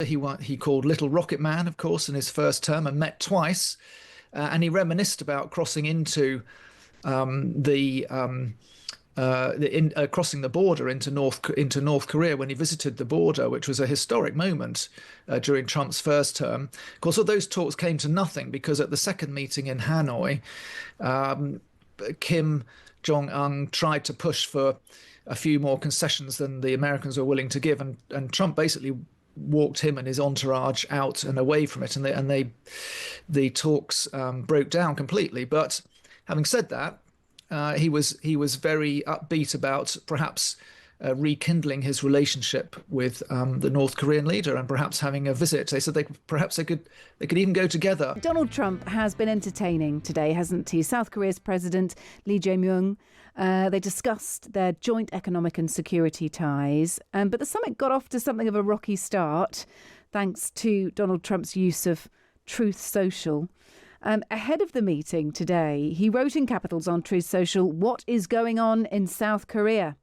He called Little Rocket Man, of course, in his first term, and met twice. And he reminisced about crossing into crossing the border into North Korea when he visited the border, which was a historic moment during Trump's first term. Of course, all those talks came to nothing because at the second meeting in Hanoi, Kim Jong Un tried to push for a few more concessions than the Americans were willing to give, and Trump basically walked him and his entourage out and away from it, and the talks broke down completely. But having said that, he was very upbeat about perhaps rekindling his relationship with the North Korean leader and perhaps having a visit. They said they could even go together. Donald Trump has been entertaining today, hasn't he? South Korea's President Lee Jae-myung. They discussed their joint economic and security ties, but the summit got off to something of a rocky start thanks to Donald Trump's use of Truth Social. Ahead of the meeting today, he wrote in capitals on Truth Social, "What is going on in South Korea?"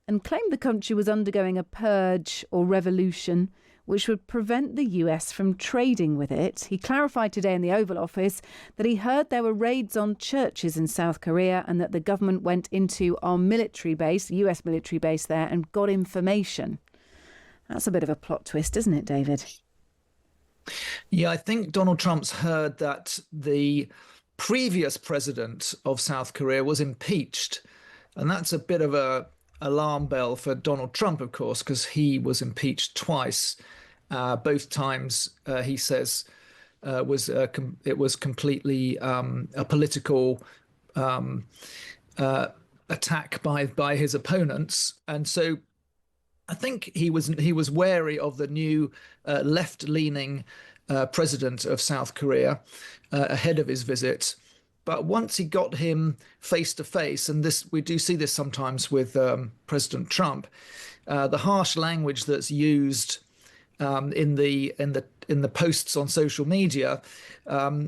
and claimed the country was undergoing a purge or revolution which would prevent the US from trading with it. He clarified today in the Oval Office that he heard there were raids on churches in South Korea and that the government went into our military base, the US military base there, and got information. That's a bit of a plot twist, isn't it, David? Yeah, I think Donald Trump's heard that the previous president of South Korea was impeached. And that's a bit of a alarm bell for Donald Trump, of course, because he was impeached twice. Both times, he says, it was completely a political attack by his opponents. And so I think he was wary of the new left-leaning president of South Korea ahead of his visit. But once he got him face to face, and we do see this sometimes with President Trump, the harsh language that's used in the posts on social media are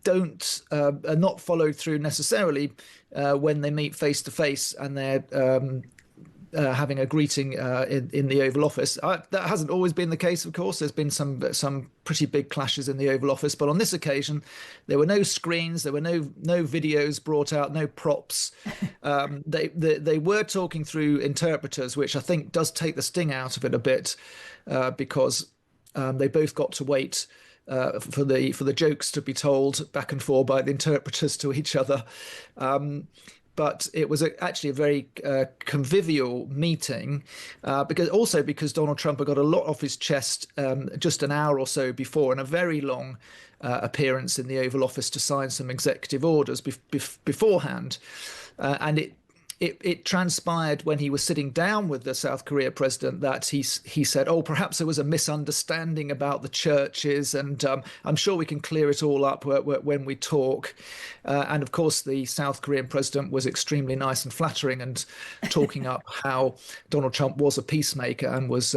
not followed through necessarily when they meet face to face and they're having a greeting in the Oval Office. That hasn't always been the case, of course. There's been some pretty big clashes in the Oval Office, but on this occasion, there were no screens, there were no videos brought out, no props. They were talking through interpreters, which I think does take the sting out of it a bit, because they both got to wait for the jokes to be told back and forth by the interpreters to each other. But it was actually a very convivial meeting, because Donald Trump had got a lot off his chest just an hour or so before, and a very long appearance in the Oval Office to sign some executive orders beforehand. And it transpired when he was sitting down with the South Korea president that he said, "Oh, perhaps there was a misunderstanding about the churches, and I'm sure we can clear it all up when we talk." And of course, the South Korean president was extremely nice and flattering, and talking up how Donald Trump was a peacemaker and was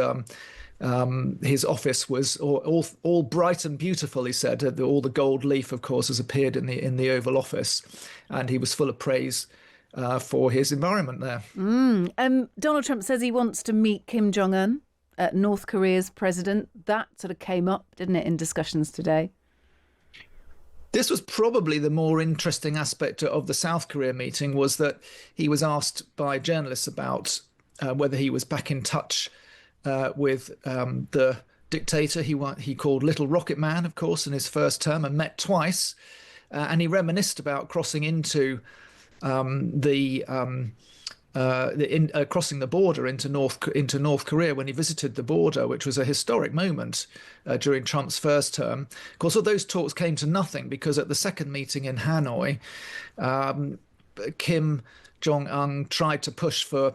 his office was all bright and beautiful. He said all the gold leaf, of course, has appeared in the Oval Office, and he was full of praise for his environment there. Donald Trump says he wants to meet Kim Jong Un, North Korea's president. That sort of came up, didn't it, in discussions today? This was probably the more interesting aspect of the South Korea meeting, was that he was asked by journalists about whether he was back in touch with the dictator he called Little Rocket Man, of course, in his first term, and met twice. And he reminisced about crossing into crossing the border into North Korea when he visited the border, which was a historic moment during Trump's first term. Of course, all those talks came to nothing because at the second meeting in Hanoi, Kim Jong Un tried to push for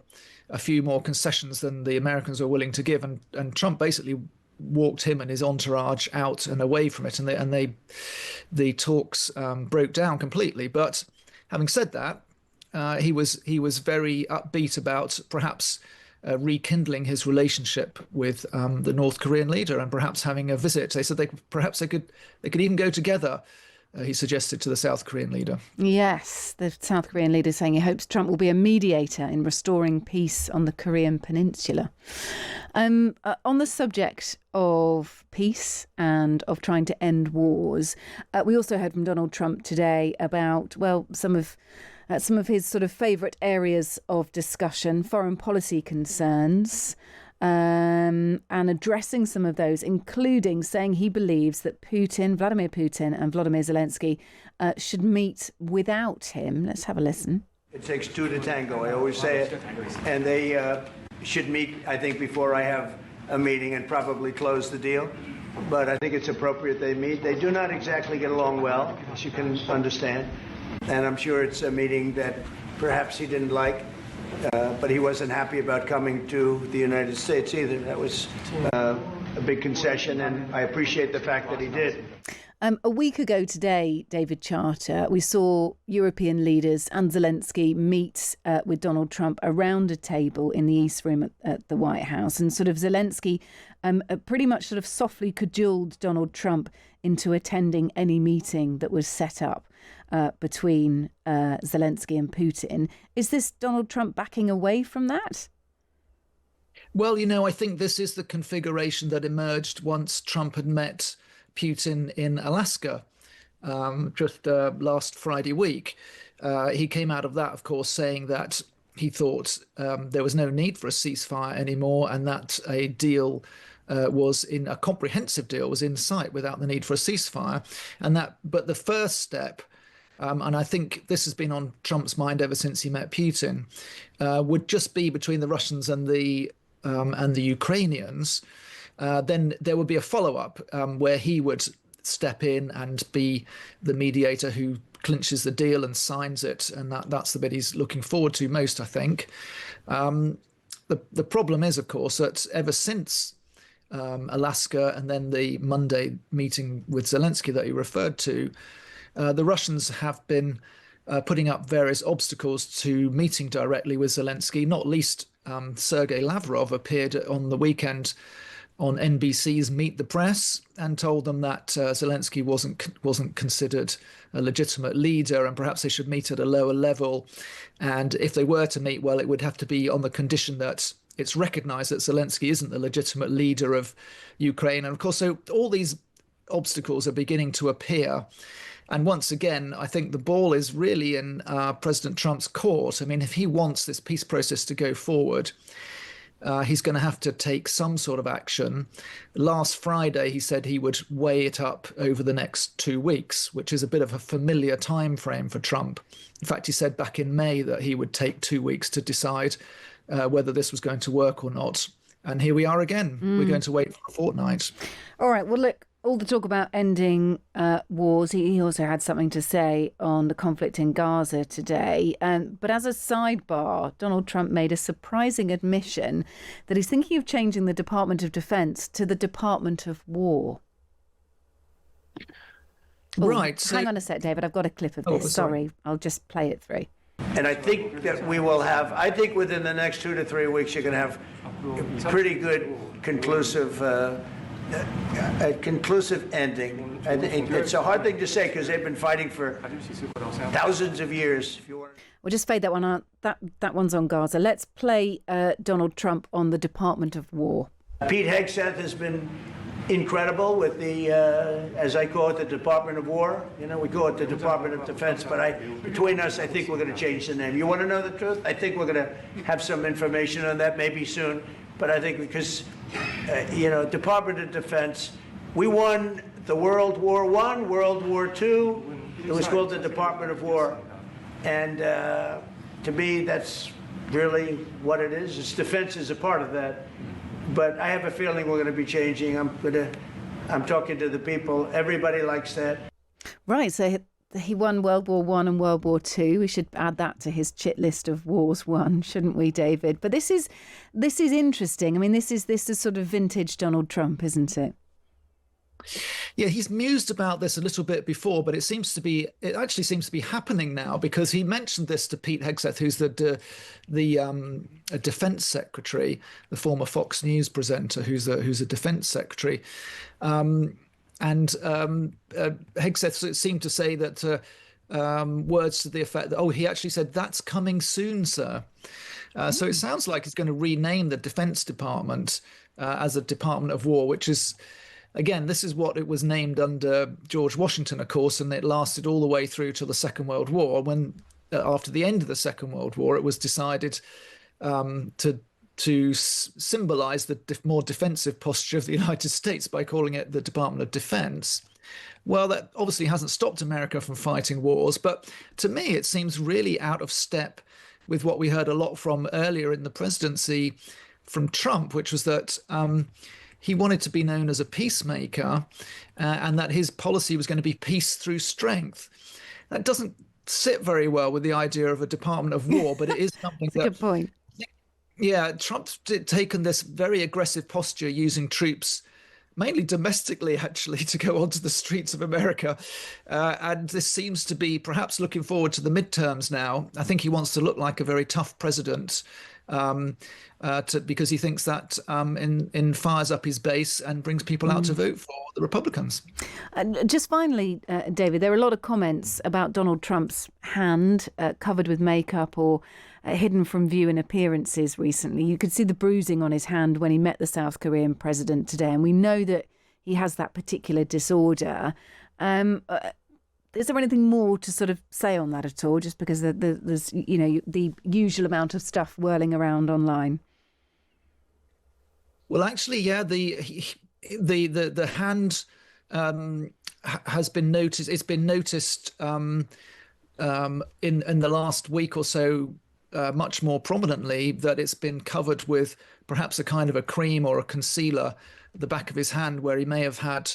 a few more concessions than the Americans were willing to give, and Trump basically walked him and his entourage out and away from it, and the talks broke down completely. But having said that, he was very upbeat about perhaps rekindling his relationship with the North Korean leader and perhaps having a visit. They said they could even go together. he suggested to the South Korean leader. Yes, the South Korean leader saying he hopes Trump will be a mediator in restoring peace on the Korean Peninsula. On the subject of peace and of trying to end wars, we also heard from Donald Trump today about, well, some of his sort of favourite areas of discussion, foreign policy concerns, and addressing some of those, including saying he believes that Vladimir Putin and Volodymyr Zelensky should meet without him. Let's have a listen. It takes two to tango, I always say it. And they should meet, I think, before I have a meeting and probably close the deal. But I think it's appropriate they meet. They do not exactly get along well, as you can understand. And I'm sure it's a meeting that perhaps he didn't like. But he wasn't happy about coming to the United States either. That was a big concession, and I appreciate the fact that he did. A week ago today, David Charter, we saw European leaders and Zelensky meet with Donald Trump around a table in the East Room at the White House. And sort of Zelensky pretty much sort of softly cajoled Donald Trump into attending any meeting that was set up between Zelensky and Putin. Is this Donald Trump backing away from that? Well, I think this is the configuration that emerged once Trump had met Putin in Alaska just last Friday week. He came out of that, of course, saying that he thought there was no need for a ceasefire anymore, and that a deal a comprehensive deal was in sight without the need for a ceasefire. But the first step, and I think this has been on Trump's mind ever since he met Putin, would just be between the Russians and the Ukrainians. Then there would be a follow-up where he would step in and be the mediator who clinches the deal and signs it, and that's the bit he's looking forward to most, I think. The problem is, of course, that ever since Alaska and then the Monday meeting with Zelensky that he referred to, the Russians have been putting up various obstacles to meeting directly with Zelensky, not least Sergei Lavrov appeared on the weekend on NBC's Meet the Press and told them that Zelensky wasn't considered a legitimate leader and perhaps they should meet at a lower level. And if they were to meet, well, it would have to be on the condition that it's recognized that Zelensky isn't the legitimate leader of Ukraine. And of course, so all these obstacles are beginning to appear. And once again, I think the ball is really in President Trump's court. I mean, if he wants this peace process to go forward, he's going to have to take some sort of action. Last Friday, he said he would weigh it up over the next 2 weeks, which is a bit of a familiar time frame for Trump. In fact, he said back in May that he would take 2 weeks to decide whether this was going to work or not. And here we are again. We're going to wait for a fortnight. All right. Well, look, all the talk about ending wars, he also had something to say on the conflict in Gaza today. But as a sidebar, Donald Trump made a surprising admission that he's thinking of changing the Department of Defense to the Department of War. Right. Hang on a sec, David. I've got a clip of this. Sorry. I'll just play it through. And I think that we will have, I think within the next 2 to 3 weeks, you're going to have pretty good conclusive ending. It's a hard thing to say because they've been fighting for thousands of years. We'll just fade that one out. That one's on Gaza. Let's play Donald Trump on the Department of War. Pete Hegseth has been incredible with the, as I call it, the Department of War. We call it the Department of Defense, but between us, I think we're going to change the name. You want to know the truth? I think we're going to have some information on that maybe soon. But I think because, Department of Defense, we won the World War I, World War II. It was called the Department of War. And to me, that's really what it is. It's defense is a part of that. But I have a feeling we're going to be changing. I'm talking to the people. Everybody likes that. Right. So he won World War I and World War II. We should add that to his chit list of wars won, shouldn't we, David? But this is interesting. I mean, this is sort of vintage Donald Trump, isn't it? Yeah, he's mused about this a little bit before, but it actually seems to be happening now because he mentioned this to Pete Hegseth, who's the defense secretary, the former Fox News presenter, who's a defense secretary. Hegseth seemed to say that words to the effect that, oh, he actually said, "That's coming soon, sir." So it sounds like he's going to rename the Defense Department as a Department of War, which is, again, this is what it was named under George Washington, of course, and it lasted all the way through to the Second World War, when after the end of the Second World War, it was decided to symbolize the more defensive posture of the United States by calling it the Department of Defense. Well, that obviously hasn't stopped America from fighting wars, but to me, it seems really out of step with what we heard a lot from earlier in the presidency from Trump, which was that he wanted to be known as a peacemaker and that his policy was going to be peace through strength. That doesn't sit very well with the idea of a Department of War, but it is something That's a good point. Yeah, Trump's taken this very aggressive posture using troops, mainly domestically, actually, to go onto the streets of America. And this seems to be perhaps looking forward to the midterms now. I think he wants to look like a very tough president because he thinks that fires up his base and brings people out to vote for the Republicans. Just finally, David, there are a lot of comments about Donald Trump's hand covered with makeup or hidden from view in appearances recently. You could see the bruising on his hand when he met the South Korean president today, and we know that he has that particular disorder. Is there anything more to sort of say on that at all? Just because there's the usual amount of stuff whirling around online. Well, actually, yeah, the hand has been noticed. It's been noticed in the last week or so. Much more prominently, that it's been covered with perhaps a kind of a cream or a concealer at the back of his hand, where he may have had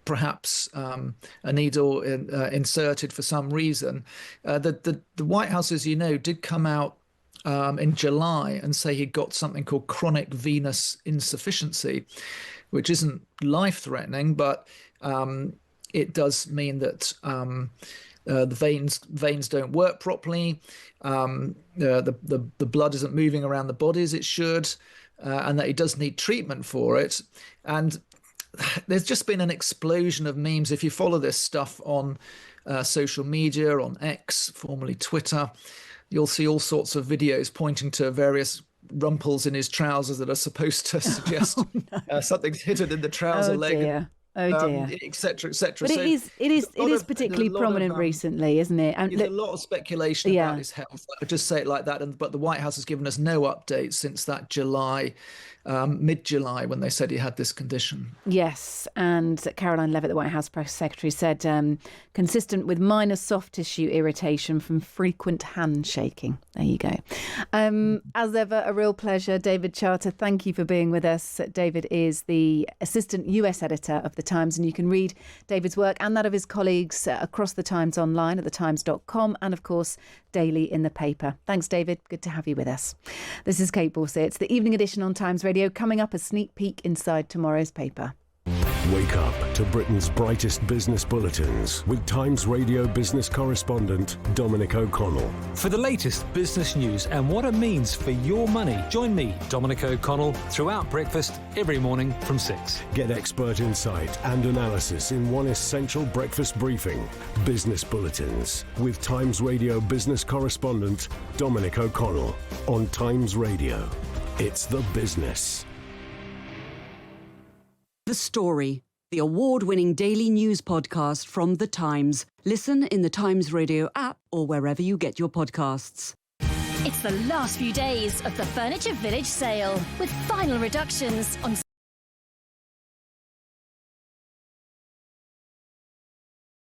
perhaps a needle inserted for some reason. The White House, as you know, did come out in July and say he'd got something called chronic venous insufficiency, which isn't life-threatening, but it does mean that the veins don't work properly. The blood isn't moving around the body as it should, and that he does need treatment for it. And there's just been an explosion of memes. If you follow this stuff on social media, on X, formerly Twitter, you'll see all sorts of videos pointing to various rumples in his trousers that are supposed to suggest something's hidden in the trouser leg. Dear. Oh dear, etc., etc. But it is particularly prominent recently, isn't it? And there's a lot of speculation about his health. I'll just say it like that. But the White House has given us no updates since that July, mid-July, when they said he had this condition. Yes, and Caroline Levitt, the White House press secretary, said consistent with minor soft tissue irritation from frequent handshaking. There you go. As ever, a real pleasure, David Charter. Thank you for being with us. David is the assistant US editor of The Times, and you can read David's work and that of his colleagues across The Times online at thetimes.com and, of course, daily in the paper. Thanks, David. Good to have you with us. This is Kate Borsey. It's the evening edition on Times Radio. Coming up, a sneak peek inside tomorrow's paper. Wake up to Britain's brightest business bulletins with Times Radio business correspondent Dominic O'Connell. For the latest business news and what it means for your money, join me, Dominic O'Connell, throughout breakfast every morning from 6. Get expert insight and analysis in one essential breakfast briefing. Business Bulletins with Times Radio business correspondent Dominic O'Connell on Times Radio. It's the business. The Story, the award-winning daily news podcast from The Times. Listen in the Times Radio app or wherever you get your podcasts. It's the last few days of the Furniture Village sale with final reductions on